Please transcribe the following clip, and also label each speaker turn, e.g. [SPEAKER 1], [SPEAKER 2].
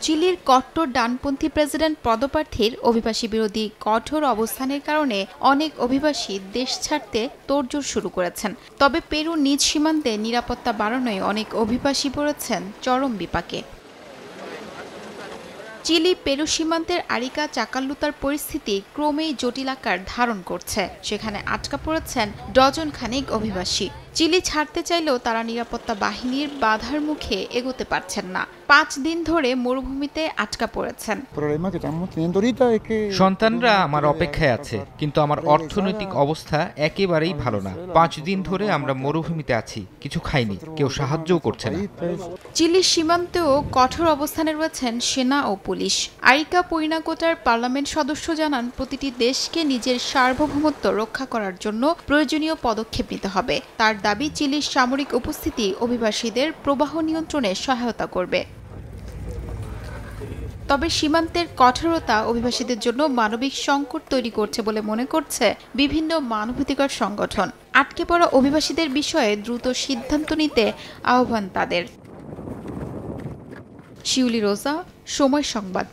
[SPEAKER 1] চিলির কট্টর ডানপন্থী প্রেসিডেন্ট পদপ্রার্থীর অভিবাসী বিরোধী কঠোর অবস্থানের কারণে অনেক অভিবাসী দেশ ছাড়তে তোড়জোড় শুরু করেছেন। তবে পেরু নিজ সীমান্তে নিরাপত্তা বাড়ানোয় অনেক অভিবাসী পড়েছেন চরম বিপাকে। চিলি পেরু সীমান্তের আরিকা চাকাল্লুতার পরিস্থিতি ক্রমেই জটিল আকার ধারণ করছে। সেখানে আটকা পড়েছেন ডজন খানেক অভিবাসী। চিলি ছাড়তে চাইলেও তারা নিরাপত্তা বাহিনীর বাধার মুখে এগোতে পারছেন না। 5 দিন ধরে মরুভূমিতে আটকা পড়েছেন।
[SPEAKER 2] সন্তানরা আমার অপেক্ষায় আছে, কিন্তু আমার অর্থনৈতিক অবস্থা একেবারেই ভালো না। 5 দিন ধরে আমরা মরুভূমিতে আছি, কিছু খাইনি, কেউ সাহায্যও করছে না।
[SPEAKER 1] চিলির সীমান্তেও কঠোর অবস্থানে রয়েছেন সেনা ও পুলিশ। আরিকা পরিনাকোটার পার্লামেন্ট সদস্য জানান, প্রতিটি দেশকে নিজের সার্বভৌমত্ব রক্ষা করার জন্য প্রয়োজনীয় পদক্ষেপ নিতে হবে। তার দাবি, চিলির সামরিক উপস্থিতি অভিবাসীদের প্রবাহ নিয়ন্ত্রণে সহায়তা করবে। তবে সীমান্তের কঠোরতা অভিবাসীদের জন্য মানবিক সংকট তৈরি করছে বলে মনে করছে বিভিন্ন মানবাধিকার সংগঠন। আটকে পড়া অভিবাসীদের বিষয়ে দ্রুত সিদ্ধান্ত নিতে আহ্বান তাদের। শিউলি রোজা, সময় সংবাদ।